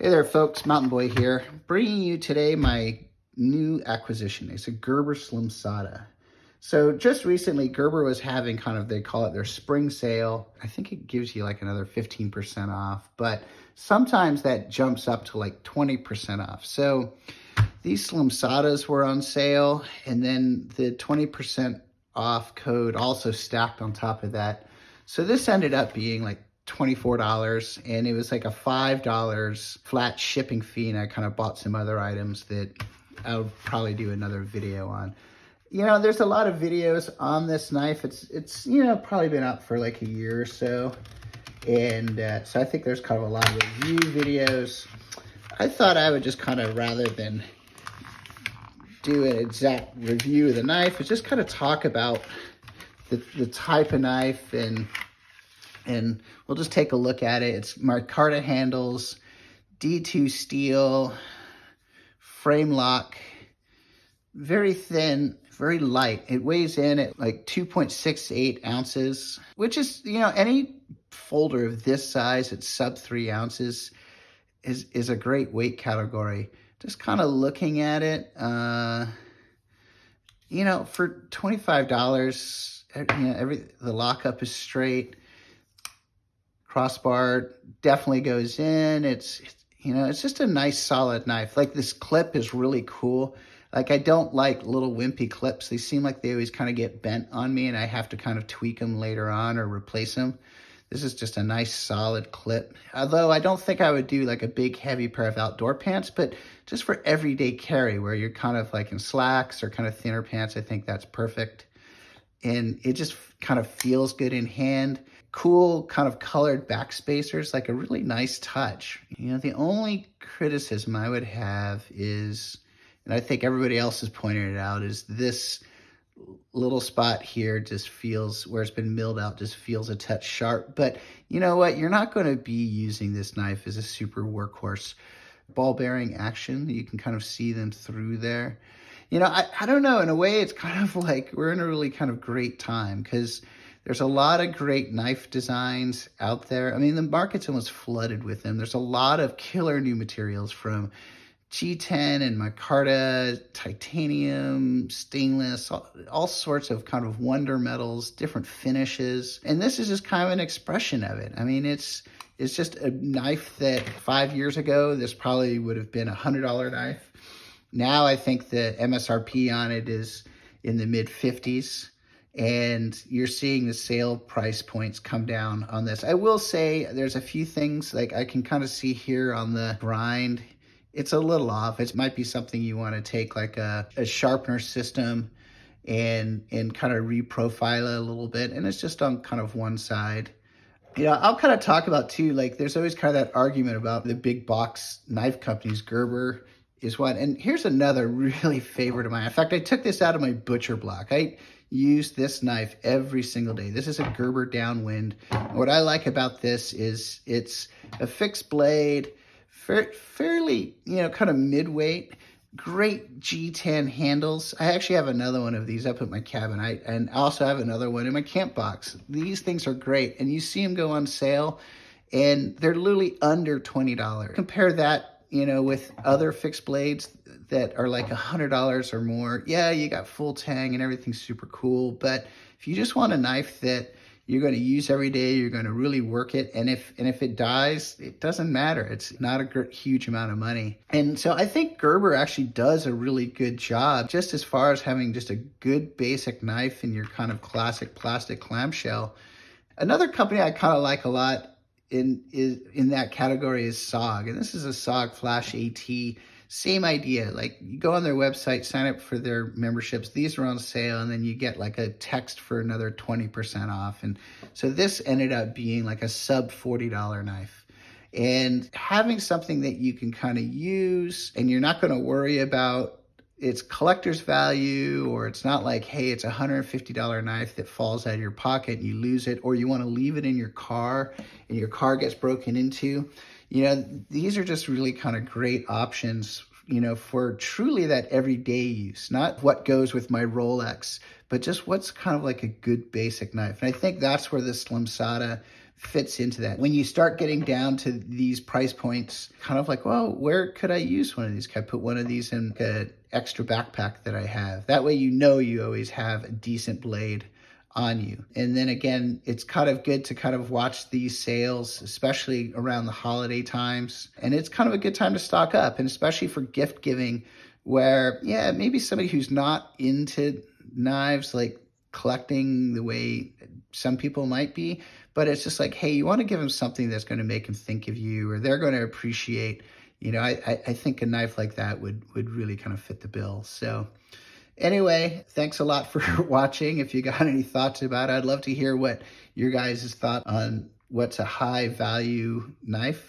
Hey there folks, Mountain Boy here, bringing you today my new acquisition. It's a Gerber Slimsada. So just recently, Gerber was having they call it their spring sale. I think it gives you like another 15% off, but sometimes that jumps up to like 20% off. So these Slimsadas were on sale, and then the 20% off code also stacked on top of that. So this ended up being like $24, and it was like a $5 flat shipping fee, and I kind of bought some other items that I'll probably do another video on. You know, there's a lot of videos on this knife. It's probably been out for like a year or so, and so I think there's kind of a lot of review videos. I thought I would just kind of, rather than do an exact review of the knife, is just kind of talk about the type of knife, and we'll just take a look at it. It's micarta handles, D2 steel, frame lock, very thin, very light. It weighs in at like 2.68 ounces, which is, any folder of this size at sub 3 ounces is a great weight category. Just kind of looking at it, for $25, the lockup is straight. Crossbar definitely goes in. It's just a nice solid knife. Like, this clip is really cool. Like, I don't like little wimpy clips. They seem like they always kind of get bent on me, and I have to kind of tweak them later on or replace them. This is just a nice solid clip. Although I don't think I would do like a big heavy pair of outdoor pants, but just for everyday carry where you're kind of like in slacks or kind of thinner pants, I think that's perfect. And it just kind of feels good in hand. Cool kind of colored back spacers, like a really nice touch. The only criticism I would have is, and I think everybody else has pointed it out, is this little spot here just feels, where it's been milled out, just feels a touch sharp. But you know what? You're not going to be using this knife as a super workhorse. Ball bearing action, you can kind of see them through there. I don't know, in a way it's kind of like we're in a really kind of great time, because there's a lot of great knife designs out there. I mean, the market's almost flooded with them. There's a lot of killer new materials, from G10 and micarta, titanium, stainless, all sorts of kind of wonder metals, different finishes. And this is just kind of an expression of it. I mean, it's just a knife that 5 years ago, this probably would have been a $100 knife. Now I think the MSRP on it is in the mid 50s. And you're seeing the sale price points come down on this. I will say there's a few things, like I can kind of see here on the grind, it's a little off. It might be something you want to take like a sharpener system and kind of reprofile it a little bit. And it's just on kind of one side. I'll kind of talk about too, like there's always kind of that argument about the big box knife companies. Gerber is one. And here's another really favorite of mine. In fact, I took this out of my butcher block. I use this knife every single day. This is a Gerber downwind. What I like about this is it's a fixed blade, fairly, kind of mid-weight, great G10 handles. I actually have another one of these up at my cabin. And I also have another one in my camp box. These things are great. And you see them go on sale, and they're literally under $20. Compare that, with other fixed blades that are like $100 or more. Yeah, you got full tang and everything's super cool. But if you just want a knife that you're going to use every day, you're going to really work it, and if it dies, it doesn't matter. It's not a huge amount of money. And so I think Gerber actually does a really good job, just as far as having just a good basic knife in your kind of classic plastic clamshell. Another company I kind of like a lot in that category is SOG, and this is a SOG Flash AT. Same idea. Like, you go on their website, sign up for their memberships. These are on sale, and then you get like a text for another 20% off. And so this ended up being like a sub $40 knife. And having something that you can kind of use, and you're not going to worry about its collector's value, or it's not like, hey, it's a $150 knife that falls out of your pocket and you lose it, or you want to leave it in your car and your car gets broken into. These are just really kind of great options, for truly that everyday use, not what goes with my Rolex, but just what's kind of like a good basic knife. And I think that's where the Slimsada fits into that. When you start getting down to these price points, kind of like, well, where could I use one of these? Could I put one of these in an extra backpack that I have? That way you know you always have a decent blade on you. And then again, it's kind of good to kind of watch these sales, especially around the holiday times. And it's kind of a good time to stock up, and especially for gift giving, where, yeah, maybe somebody who's not into knives, like collecting the way some people might be, but it's just like, hey, you want to give them something that's going to make them think of you, or they're going to appreciate, I think a knife like that would really kind of fit the bill. So anyway, thanks a lot for watching. If you got any thoughts about it, I'd love to hear what your guys' thought on what's a high value knife.